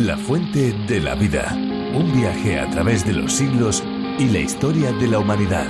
La fuente de la vida. Un viaje a través de los siglos y la historia de la humanidad.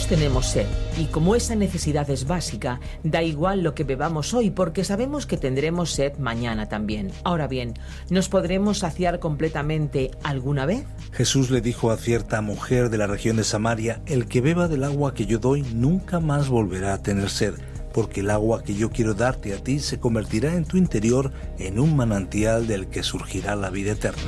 Tenemos sed, y como esa necesidad es básica, da igual lo que bebamos hoy porque sabemos que tendremos sed mañana también. Ahora bien, ¿nos podremos saciar completamente alguna vez? Jesús le dijo a cierta mujer de la región de Samaria: el que beba del agua que yo doy nunca más volverá a tener sed, porque el agua que yo quiero darte a ti se convertirá en tu interior en un manantial del que surgirá la vida eterna.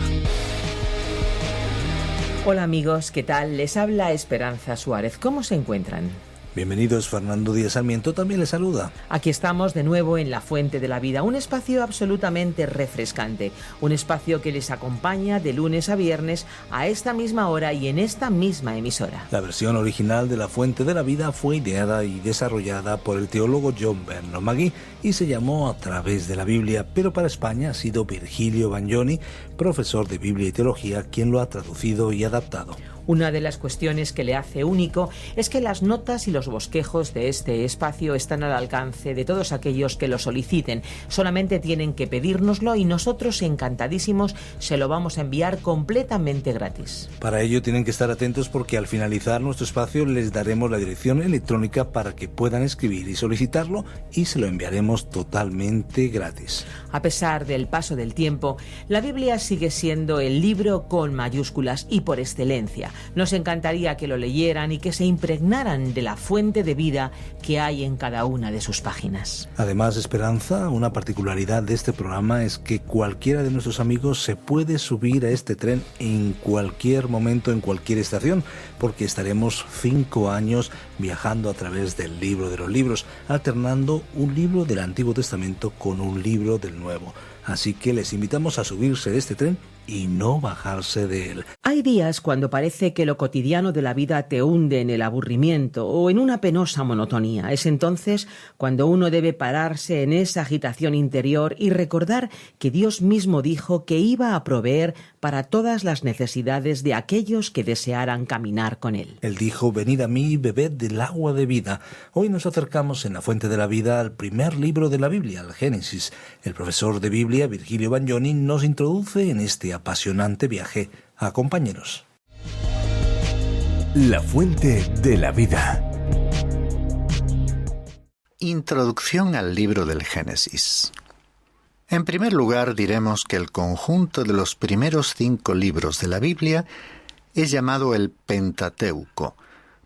Hola amigos, ¿qué tal? Les habla Esperanza Suárez. ¿Cómo se encuentran? Bienvenidos, Fernando Díaz Sarmiento también les saluda. Aquí estamos de nuevo en La Fuente de la Vida, un espacio absolutamente refrescante, un espacio que les acompaña de lunes a viernes a esta misma hora y en esta misma emisora. La versión original de La Fuente de la Vida fue ideada y desarrollada por el teólogo John Vernon Magee y se llamó A través de la Biblia, pero para España ha sido Virgilio Bagnoni, profesor de Biblia y Teología, quien lo ha traducido y adaptado. Una de las cuestiones que le hace único es que las notas y los bosquejos de este espacio están al alcance de todos aquellos que lo soliciten. Solamente tienen que pedírnoslo y nosotros, encantadísimos, se lo vamos a enviar completamente gratis. Para ello tienen que estar atentos porque al finalizar nuestro espacio les daremos la dirección electrónica para que puedan escribir y solicitarlo y se lo enviaremos totalmente gratis. A pesar del paso del tiempo, la Biblia sigue siendo el libro con mayúsculas y por excelencia. Nos encantaría que lo leyeran y que se impregnaran de la fuente de vida que hay en cada una de sus páginas. Además, Esperanza, una particularidad de este programa es que cualquiera de nuestros amigos se puede subir a este tren en cualquier momento, en cualquier estación, porque estaremos 5 años viajando a través del libro de los libros, alternando un libro del Antiguo Testamento con un libro del Nuevo. Así que les invitamos a subirse de este tren y no bajarse de él. Hay días cuando parece que lo cotidiano de la vida te hunde en el aburrimiento o en una penosa monotonía. Es entonces cuando uno debe pararse en esa agitación interior y recordar que Dios mismo dijo que iba a proveer para todas las necesidades de aquellos que desearan caminar con Él. Él dijo: venid a mí y bebed del agua de vida. Hoy nos acercamos en La Fuente de la Vida al primer libro de la Biblia, al Génesis. El profesor de Biblia, Virgilio Bagnoni, nos introduce en este apasionante viaje. Acompáñenos. La Fuente de la Vida. Introducción al libro del Génesis. En primer lugar, diremos que el conjunto de los primeros 5 libros de la Biblia es llamado el Pentateuco,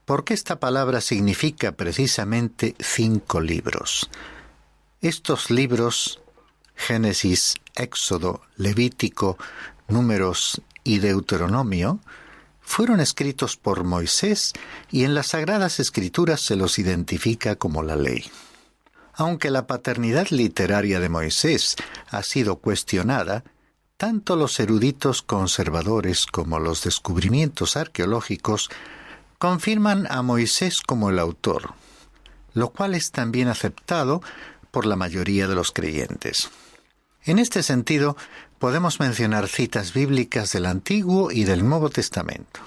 porque esta palabra significa precisamente 5 libros. Estos libros, Génesis, Éxodo, Levítico, Números y Deuteronomio, fueron escritos por Moisés y en las Sagradas Escrituras se los identifica como la ley. Aunque la paternidad literaria de Moisés ha sido cuestionada, tanto los eruditos conservadores como los descubrimientos arqueológicos confirman a Moisés como el autor, lo cual es también aceptado por la mayoría de los creyentes. En este sentido, podemos mencionar citas bíblicas del Antiguo y del Nuevo Testamento.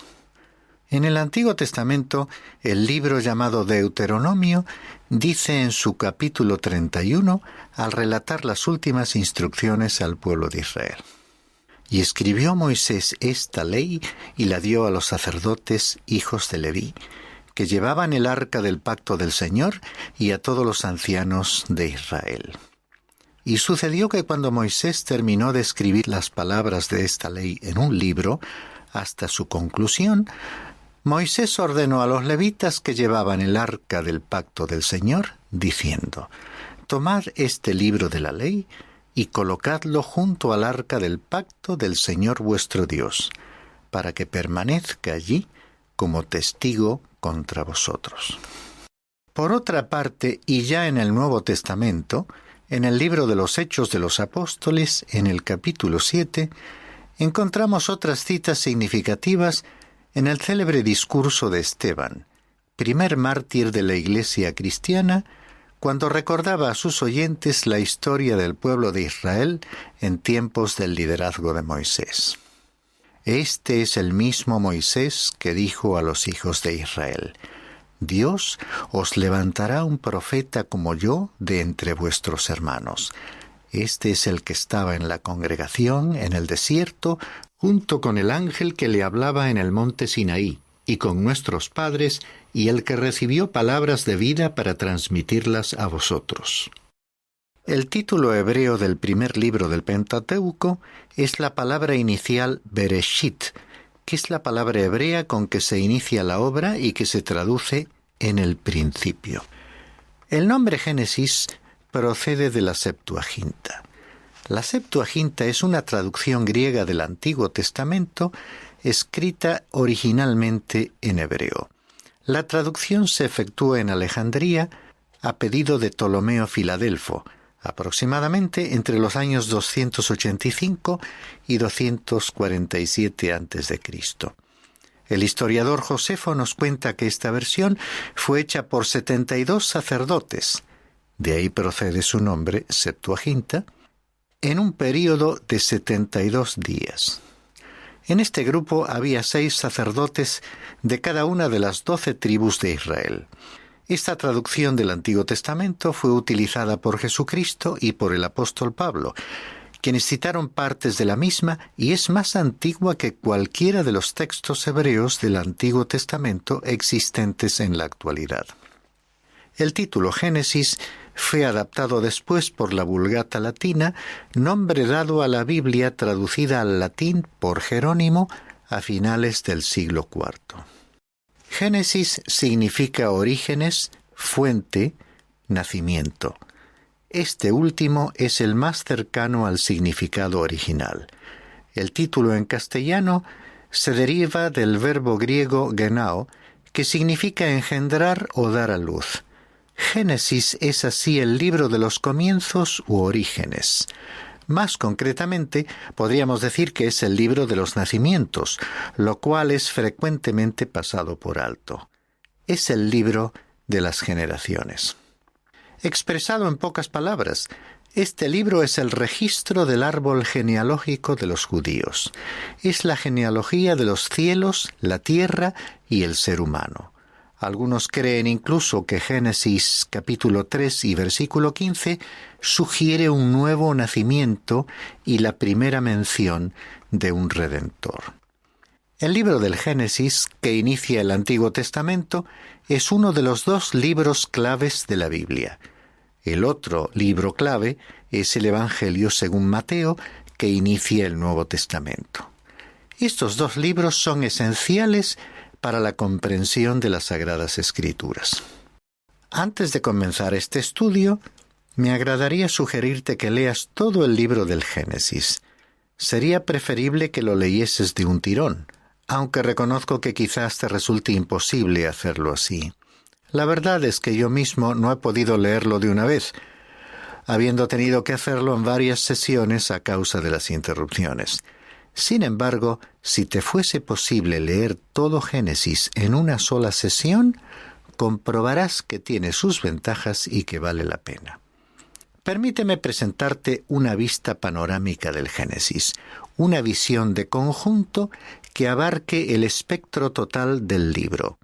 En el Antiguo Testamento, el libro llamado Deuteronomio dice en su capítulo 31, al relatar las últimas instrucciones al pueblo de Israel: y escribió Moisés esta ley y la dio a los sacerdotes, hijos de Leví, que llevaban el arca del pacto del Señor, y a todos los ancianos de Israel. Y sucedió que cuando Moisés terminó de escribir las palabras de esta ley en un libro, hasta su conclusión, Moisés ordenó a los levitas que llevaban el arca del pacto del Señor, diciendo: tomad este libro de la ley y colocadlo junto al arca del pacto del Señor vuestro Dios, para que permanezca allí como testigo contra vosotros. Por otra parte, y ya en el Nuevo Testamento, en el libro de los Hechos de los Apóstoles, en el capítulo 7, encontramos otras citas significativas En el célebre discurso de Esteban, primer mártir de la Iglesia cristiana, cuando recordaba a sus oyentes la historia del pueblo de Israel en tiempos del liderazgo de Moisés. Este es el mismo Moisés que dijo a los hijos de Israel: Dios os levantará un profeta como yo de entre vuestros hermanos. Este es el que estaba en la congregación en el desierto, junto con el ángel que le hablaba en el monte Sinaí, y con nuestros padres, y el que recibió palabras de vida para transmitirlas a vosotros. El título hebreo del primer libro del Pentateuco es la palabra inicial Bereshit, que es la palabra hebrea con que se inicia la obra y que se traduce en el principio. El nombre Génesis procede de la Septuaginta. La Septuaginta es una traducción griega del Antiguo Testamento escrita originalmente en hebreo. La traducción se efectúa en Alejandría a pedido de Ptolomeo Filadelfo, aproximadamente entre los años 285 y 247 a.C. El historiador Josefo nos cuenta que esta versión fue hecha por 72 sacerdotes, de ahí procede su nombre, Septuaginta, en un período de 72 días. En este grupo había 6 sacerdotes de cada una de las 12 tribus de Israel. Esta traducción del Antiguo Testamento fue utilizada por Jesucristo y por el apóstol Pablo, quienes citaron partes de la misma y es más antigua que cualquiera de los textos hebreos del Antiguo Testamento existentes en la actualidad. El título Génesis fue adaptado después por la Vulgata Latina, nombre dado a la Biblia traducida al latín por Jerónimo a finales del siglo IV. Génesis significa orígenes, fuente, nacimiento. Este último es el más cercano al significado original. El título en castellano se deriva del verbo griego genao, que significa engendrar o dar a luz. Génesis es así el libro de los comienzos u orígenes. Más concretamente, podríamos decir que es el libro de los nacimientos, lo cual es frecuentemente pasado por alto. Es el libro de las generaciones. Expresado en pocas palabras, este libro es el registro del árbol genealógico de los judíos. Es la genealogía de los cielos, la tierra y el ser humano. Algunos creen incluso que Génesis capítulo 3 y versículo 15 sugiere un nuevo nacimiento y la primera mención de un redentor. El libro del Génesis, que inicia el Antiguo Testamento, es uno de los 2 libros claves de la Biblia. El otro libro clave es el Evangelio según Mateo, que inicia el Nuevo Testamento. Estos 2 libros son esenciales para la comprensión de las Sagradas Escrituras. Antes de comenzar este estudio, me agradaría sugerirte que leas todo el libro del Génesis. Sería preferible que lo leyeses de un tirón, aunque reconozco que quizás te resulte imposible hacerlo así. La verdad es que yo mismo no he podido leerlo de una vez, habiendo tenido que hacerlo en varias sesiones a causa de las interrupciones. Sin embargo, si te fuese posible leer todo Génesis en una sola sesión, comprobarás que tiene sus ventajas y que vale la pena. Permíteme presentarte una vista panorámica del Génesis, una visión de conjunto que abarque el espectro total del libro.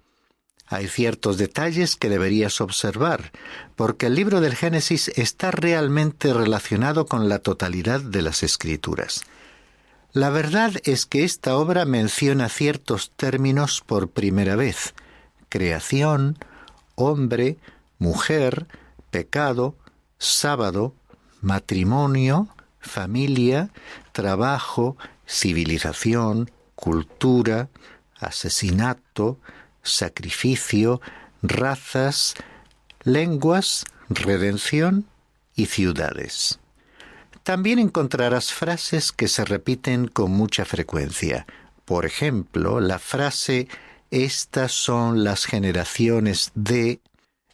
Hay ciertos detalles que deberías observar, porque el libro del Génesis está realmente relacionado con la totalidad de las Escrituras. La verdad es que esta obra menciona ciertos términos por primera vez: creación, hombre, mujer, pecado, sábado, matrimonio, familia, trabajo, civilización, cultura, asesinato, sacrificio, razas, lenguas, redención y ciudades. También encontrarás frases que se repiten con mucha frecuencia. Por ejemplo, la frase «estas son las generaciones de»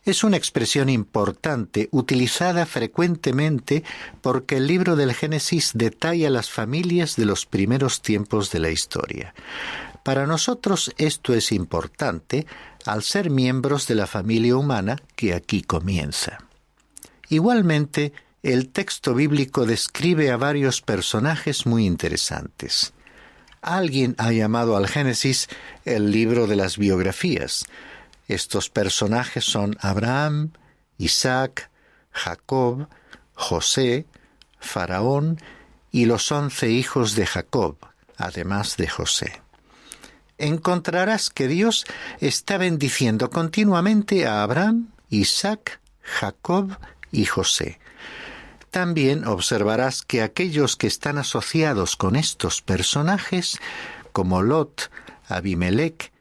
es una expresión importante utilizada frecuentemente porque el libro del Génesis detalla las familias de los primeros tiempos de la historia. Para nosotros esto es importante al ser miembros de la familia humana que aquí comienza. Igualmente, el texto bíblico describe a varios personajes muy interesantes. Alguien ha llamado al Génesis el libro de las biografías. Estos personajes son Abraham, Isaac, Jacob, José, Faraón y los 11 hijos de Jacob, además de José. Encontrarás que Dios está bendiciendo continuamente a Abraham, Isaac, Jacob y José. También observarás que aquellos que están asociados con estos personajes, como Lot, Abimelech,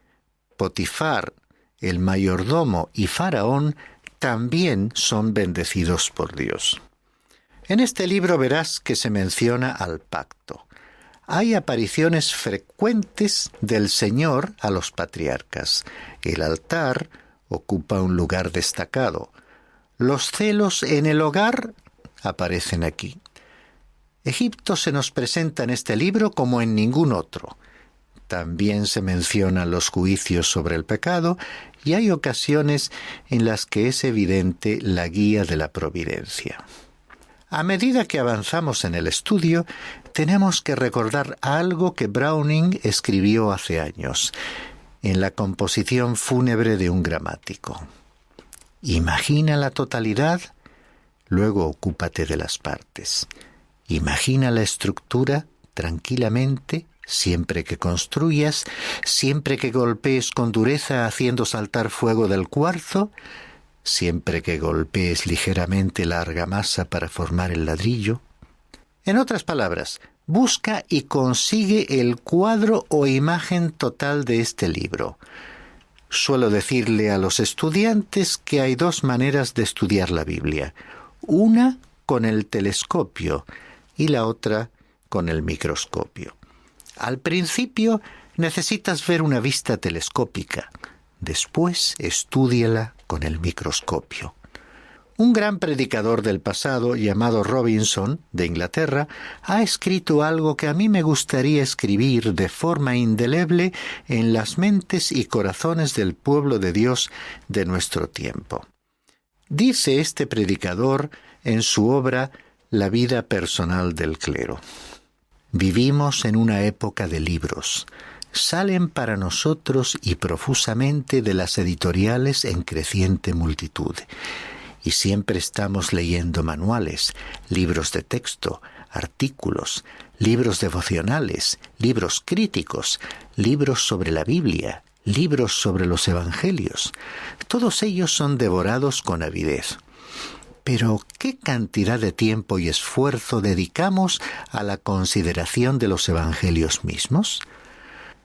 Potifar, el mayordomo y Faraón, también son bendecidos por Dios. En este libro verás que se menciona al pacto. Hay apariciones frecuentes del Señor a los patriarcas. El altar ocupa un lugar destacado. Los celos en el hogar aparecen aquí. Egipto se nos presenta en este libro como en ningún otro. También se mencionan los juicios sobre el pecado y hay ocasiones en las que es evidente la guía de la providencia. A medida que avanzamos en el estudio, tenemos que recordar algo que Browning escribió hace años, en la composición fúnebre de un gramático. Imagina la totalidad, luego ocúpate de las partes. Imagina la estructura tranquilamente, siempre que construyas, siempre que golpees con dureza haciendo saltar fuego del cuarzo, siempre que golpees ligeramente la argamasa para formar el ladrillo. En otras palabras, busca y consigue el cuadro o imagen total de este libro. Suelo decirle a los estudiantes que hay 2 maneras de estudiar la Biblia. Una con el telescopio y la otra con el microscopio. Al principio necesitas ver una vista telescópica. Después estúdiala con el microscopio. Un gran predicador del pasado llamado Robinson, de Inglaterra, ha escrito algo que a mí me gustaría escribir de forma indeleble en las mentes y corazones del pueblo de Dios de nuestro tiempo. Dice este predicador en su obra La vida personal del clero: vivimos en una época de libros. Salen para nosotros y profusamente de las editoriales en creciente multitud. Y siempre estamos leyendo manuales, libros de texto, artículos, libros devocionales, libros críticos, libros sobre la Biblia, libros sobre los evangelios. Todos ellos son devorados con avidez. Pero, ¿qué cantidad de tiempo y esfuerzo dedicamos a la consideración de los evangelios mismos?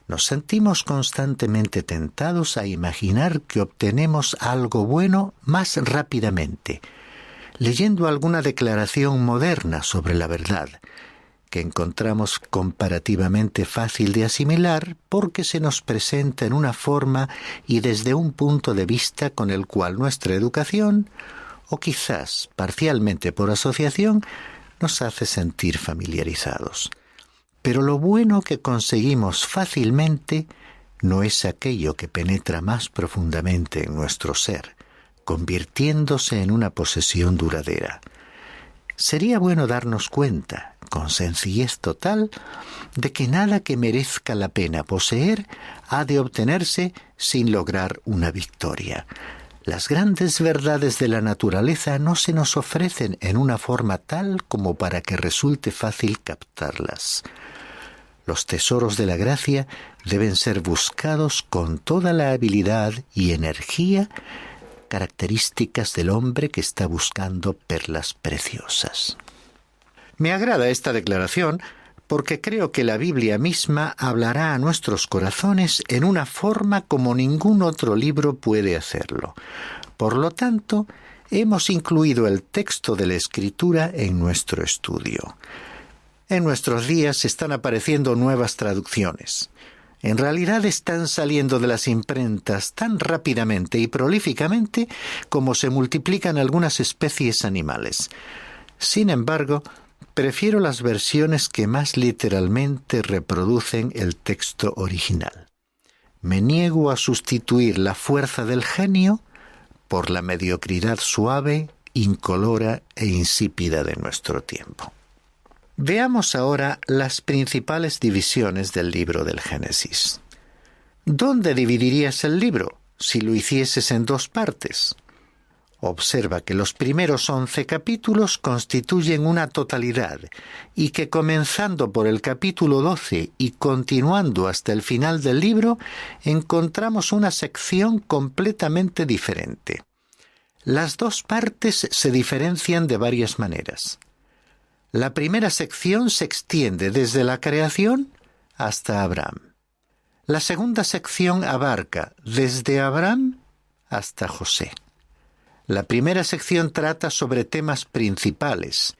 Nos sentimos constantemente tentados a imaginar que obtenemos algo bueno más rápidamente, leyendo alguna declaración moderna sobre la verdad, que encontramos comparativamente fácil de asimilar porque se nos presenta en una forma y desde un punto de vista con el cual nuestra educación, o quizás parcialmente por asociación, nos hace sentir familiarizados. Pero lo bueno que conseguimos fácilmente no es aquello que penetra más profundamente en nuestro ser, convirtiéndose en una posesión duradera. Sería bueno darnos cuenta, con sencillez total, de que nada que merezca la pena poseer ha de obtenerse sin lograr una victoria. Las grandes verdades de la naturaleza no se nos ofrecen en una forma tal como para que resulte fácil captarlas. Los tesoros de la gracia deben ser buscados con toda la habilidad y energía, características del hombre que está buscando perlas preciosas. Me agrada esta declaración porque creo que la Biblia misma hablará a nuestros corazones en una forma como ningún otro libro puede hacerlo. Por lo tanto, hemos incluido el texto de la Escritura en nuestro estudio. En nuestros días están apareciendo nuevas traducciones. En realidad están saliendo de las imprentas tan rápidamente y prolíficamente como se multiplican algunas especies animales. Sin embargo, prefiero las versiones que más literalmente reproducen el texto original. me niego a sustituir la fuerza del genio por la mediocridad suave, incolora e insípida de nuestro tiempo. Veamos ahora las principales divisiones del libro del Génesis. ¿Dónde dividirías el libro si lo hicieses en 2 partes? Observa que los primeros 11 capítulos constituyen una totalidad y que comenzando por el capítulo 12 y continuando hasta el final del libro, encontramos una sección completamente diferente. Las 2 partes se diferencian de varias maneras. La primera sección se extiende desde la creación hasta Abraham. La segunda sección abarca desde Abraham hasta José. La primera sección trata sobre temas principales,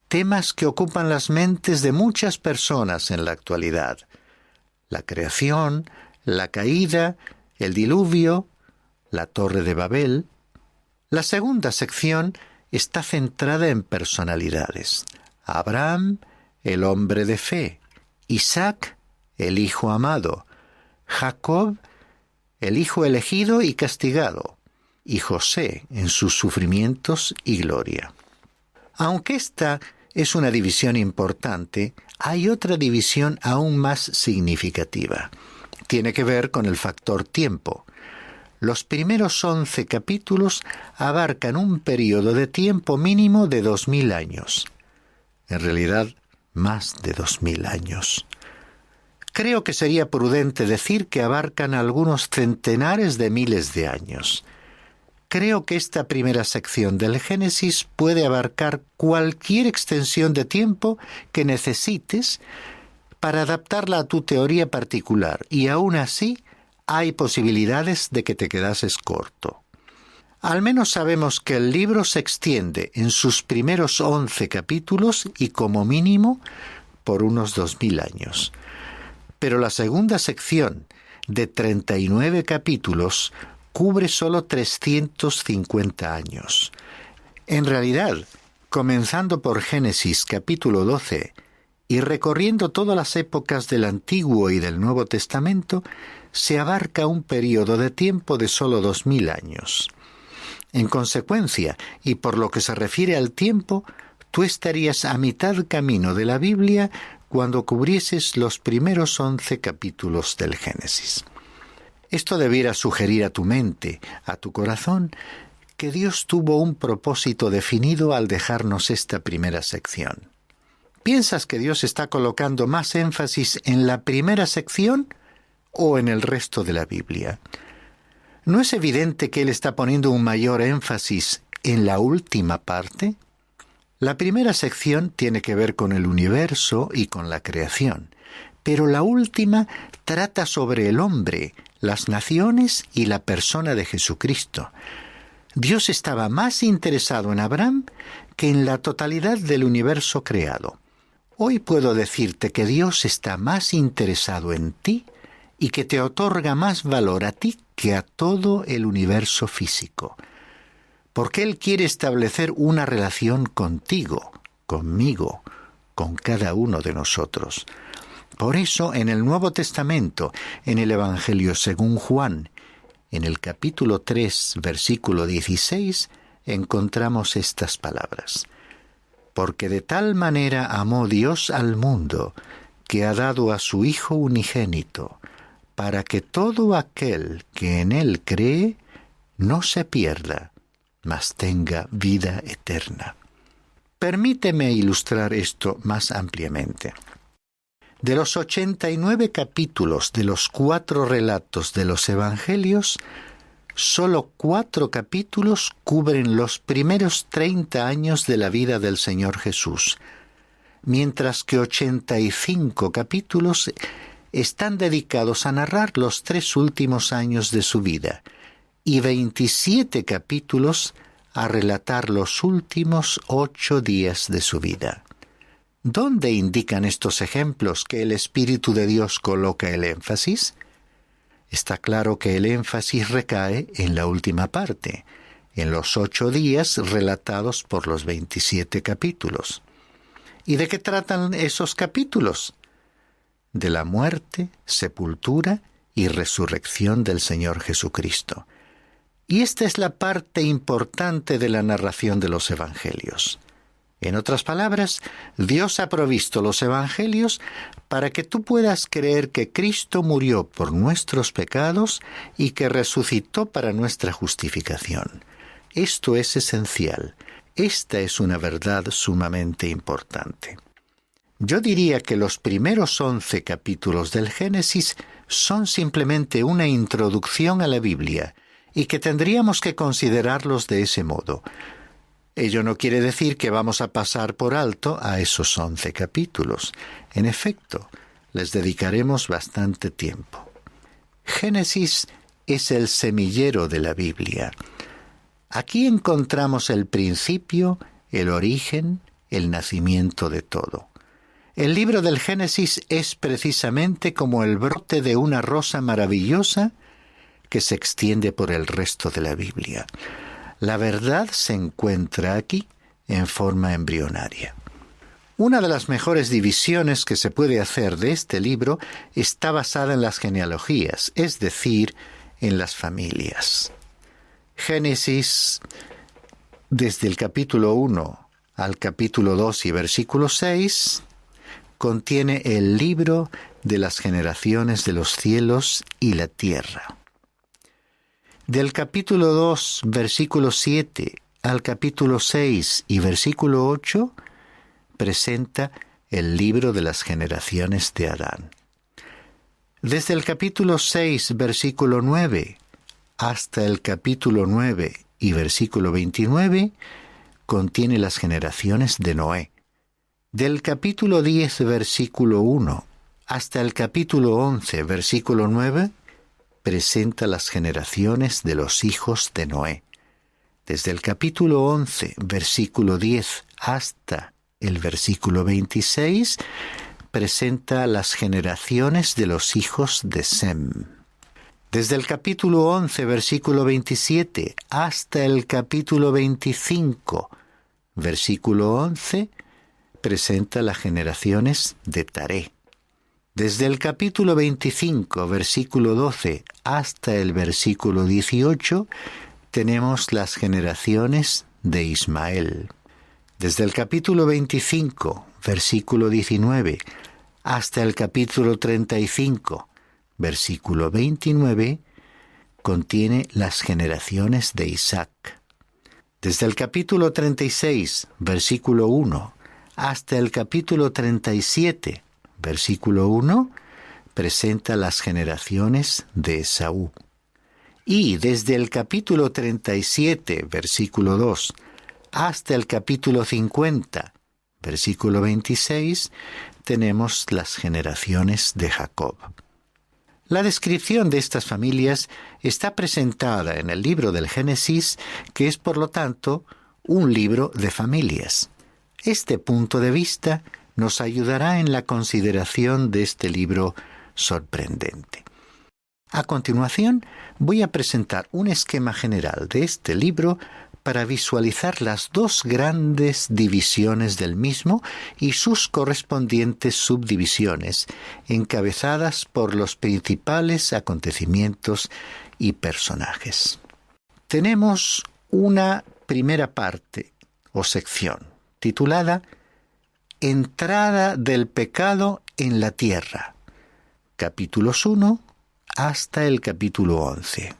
temas que ocupan las mentes de muchas personas en la actualidad. La creación, la caída, el diluvio, la Torre de Babel. La segunda sección está centrada en personalidades. Abraham, el hombre de fe; Isaac, el hijo amado; Jacob, el hijo elegido y castigado; y José en sus sufrimientos y gloria. Aunque esta es una división importante, hay otra división aún más significativa. Tiene que ver con el factor tiempo. Los primeros 11 capítulos abarcan un periodo de tiempo mínimo de 2000 años. En realidad, más de 2000 años. Creo que sería prudente decir que abarcan algunos centenares de miles de años. Creo que esta primera sección del Génesis puede abarcar cualquier extensión de tiempo que necesites para adaptarla a tu teoría particular, y aún así hay posibilidades de que te quedases corto. Al menos sabemos que el libro se extiende en sus primeros 11 capítulos y como mínimo por unos 2000 años. Pero la segunda sección, de 39 capítulos, cubre solo 350 años. En realidad, comenzando por Génesis capítulo 12 y recorriendo todas las épocas del Antiguo y del Nuevo Testamento, se abarca un periodo de tiempo de solo 2000 años. En consecuencia, y por lo que se refiere al tiempo, tú estarías a mitad camino de la Biblia cuando cubrieses los primeros 11 capítulos del Génesis. Esto debiera sugerir a tu mente, a tu corazón, que Dios tuvo un propósito definido al dejarnos esta primera sección. ¿Piensas que Dios está colocando más énfasis en la primera sección o en el resto de la Biblia? ¿No es evidente que Él está poniendo un mayor énfasis en la última parte? La primera sección tiene que ver con el universo y con la creación, pero la última trata sobre el hombre, las naciones y la persona de Jesucristo. Dios estaba más interesado en Abraham que en la totalidad del universo creado. Hoy puedo decirte que Dios está más interesado en ti y que te otorga más valor a ti que a todo el universo físico. Porque Él quiere establecer una relación contigo, conmigo, con cada uno de nosotros. Por eso, en el Nuevo Testamento, en el Evangelio según Juan, en el capítulo 3, versículo 16, encontramos estas palabras. Porque de tal manera amó Dios al mundo, que ha dado a su Hijo unigénito, para que todo aquel que en Él cree no se pierda, mas tenga vida eterna. Permíteme ilustrar esto más ampliamente. De los 89 capítulos de los 4 relatos de los Evangelios, solo 4 capítulos cubren los primeros 30 años de la vida del Señor Jesús, mientras que 85 capítulos están dedicados a narrar los 3 últimos años de su vida y 27 capítulos a relatar los últimos 8 días de su vida. ¿Dónde indican estos ejemplos que el Espíritu de Dios coloca el énfasis? Está claro que el énfasis recae en la última parte, en los 8 días relatados por los 27 capítulos. ¿Y de qué tratan esos capítulos? De la muerte, sepultura y resurrección del Señor Jesucristo. Y esta es la parte importante de la narración de los Evangelios. En otras palabras, Dios ha provisto los Evangelios para que tú puedas creer que Cristo murió por nuestros pecados y que resucitó para nuestra justificación. Esto es esencial. Esta es una verdad sumamente importante. Yo diría que los primeros 11 capítulos del Génesis son simplemente una introducción a la Biblia y que tendríamos que considerarlos de ese modo. Ello no quiere decir que vamos a pasar por alto a esos 11 capítulos. En efecto, les dedicaremos bastante tiempo. Génesis es el semillero de la Biblia. Aquí encontramos el principio, el origen, el nacimiento de todo. El libro del Génesis es precisamente como el brote de una rosa maravillosa que se extiende por el resto de la Biblia. La verdad se encuentra aquí en forma embrionaria. Una de las mejores divisiones que se puede hacer de este libro está basada en las genealogías, es decir, en las familias. Génesis, desde el capítulo 1 al capítulo 2 y versículo 6, contiene el libro de las generaciones de los cielos y la tierra. Del capítulo 2, versículo 7 al capítulo 6 y versículo 8, presenta el libro de las generaciones de Adán. Desde el capítulo 6, versículo 9, hasta el capítulo 9 y versículo 29, contiene las generaciones de Noé. Del capítulo 10, versículo 1, hasta el capítulo 11, versículo 9, presenta las generaciones de los hijos de Noé. Desde el capítulo 11, versículo 10, hasta el versículo 26, presenta las generaciones de los hijos de Sem. Desde el capítulo 11, versículo 27, hasta el capítulo 25, versículo 11, presenta las generaciones de Taré. Desde el capítulo 25, versículo 12, hasta el versículo 18, tenemos las generaciones de Ismael. Desde el capítulo 25, versículo 19, hasta el capítulo 35, versículo 29, contiene las generaciones de Isaac. Desde el capítulo 36, versículo 1, hasta el capítulo 37, versículo 1, presenta las generaciones de Esaú. Y desde el capítulo 37, versículo 2, hasta el capítulo 50, versículo 26, tenemos las generaciones de Jacob. La descripción de estas familias está presentada en el libro del Génesis, que es por lo tanto un libro de familias. Este punto de vista nos ayudará en la consideración de este libro sorprendente. A continuación, voy a presentar un esquema general de este libro para visualizar las dos grandes divisiones del mismo y sus correspondientes subdivisiones, encabezadas por los principales acontecimientos y personajes. Tenemos una primera parte o sección titulada Entrada del pecado en la tierra, capítulos 1 hasta el capítulo 11.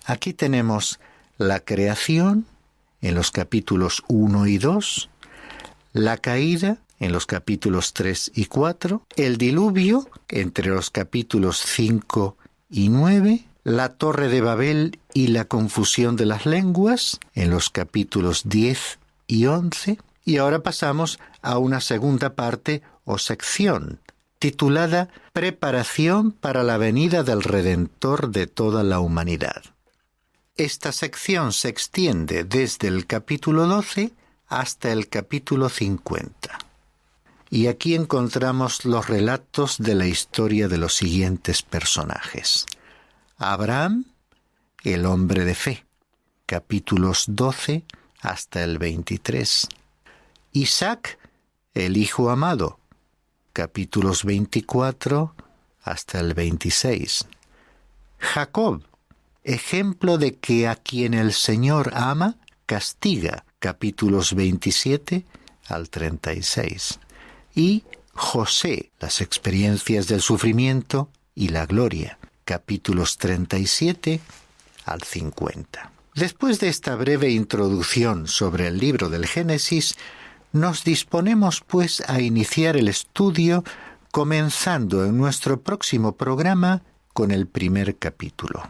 Aquí tenemos la creación en los capítulos 1 y 2, la caída en los capítulos 3 y 4, el diluvio entre los capítulos 5 y 9, la torre de Babel y la confusión de las lenguas en los capítulos 10 y 11, y ahora pasamos a una segunda parte o sección titulada Preparación para la venida del Redentor de toda la humanidad. Esta sección se extiende desde el capítulo 12 hasta el capítulo 50. Y aquí encontramos los relatos de la historia de los siguientes personajes. Abraham, el hombre de fe, capítulos 12 hasta el 23. Isaac, el hijo amado, capítulos 24 hasta el 26. Jacob, ejemplo de que a quien el Señor ama, castiga, capítulos 27 al 36. Y José, las experiencias del sufrimiento y la gloria, capítulos 37 al 50. Después de esta breve introducción sobre el libro del Génesis, nos disponemos pues a iniciar el estudio, comenzando en nuestro próximo programa con el primer capítulo.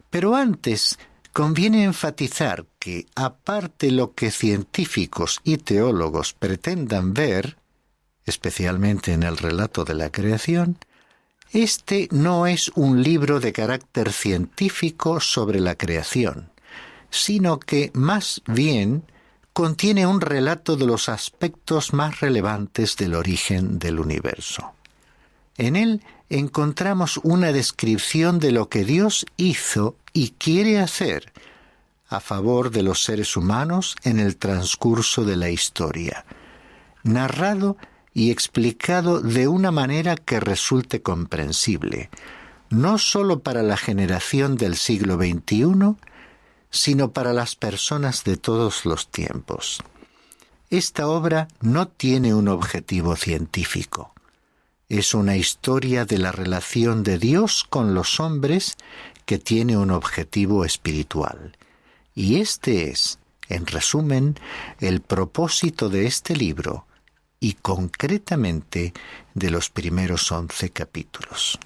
Pero antes, conviene enfatizar que, aparte lo que científicos y teólogos pretendan ver, especialmente en el relato de la creación, este no es un libro de carácter científico sobre la creación, sino que más bien contiene un relato de los aspectos más relevantes del origen del universo. En él encontramos una descripción de lo que Dios hizo y quiere hacer a favor de los seres humanos en el transcurso de la historia, narrado y explicado de una manera que resulte comprensible, no sólo para la generación del siglo XXI, sino para las personas de todos los tiempos. Esta obra no tiene un objetivo científico. Es una historia de la relación de Dios con los hombres que tiene un objetivo espiritual. Y este es, en resumen, el propósito de este libro y concretamente de los primeros 11 capítulos.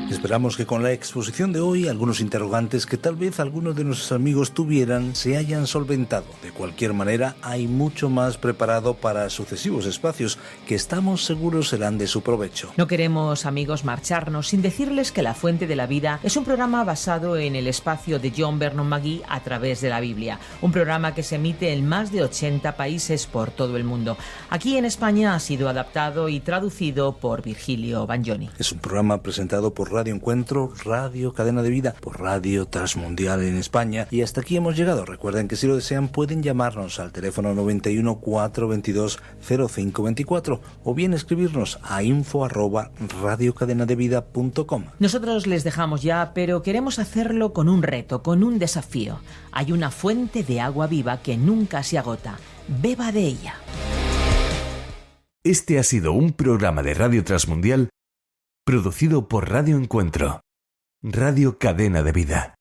Esperamos que con la exposición de hoy algunos interrogantes que tal vez algunos de nuestros amigos tuvieran se hayan solventado. De cualquier manera, hay mucho más preparado para sucesivos espacios que estamos seguros serán de su provecho. No queremos, amigos, marcharnos sin decirles que La Fuente de la Vida es un programa basado en el espacio de John Vernon McGee a través de la Biblia. Un programa que se emite en más de 80 países por todo el mundo. Aquí en España ha sido adaptado y traducido por Virgilio Bagnoni. Es un programa presentado por Radio Encuentro, Radio Cadena de Vida, por Radio Transmundial en España. Y hasta aquí hemos llegado. Recuerden que si lo desean pueden llamarnos al teléfono 91 422 0524 o bien escribirnos a info@radiocadenadevida.com. Nosotros les dejamos ya, pero queremos hacerlo con un reto, con un desafío. Hay una fuente de agua viva que nunca se agota. Beba de ella. Este ha sido un programa de Radio Transmundial producido por Radio Encuentro, Radio Cadena de Vida.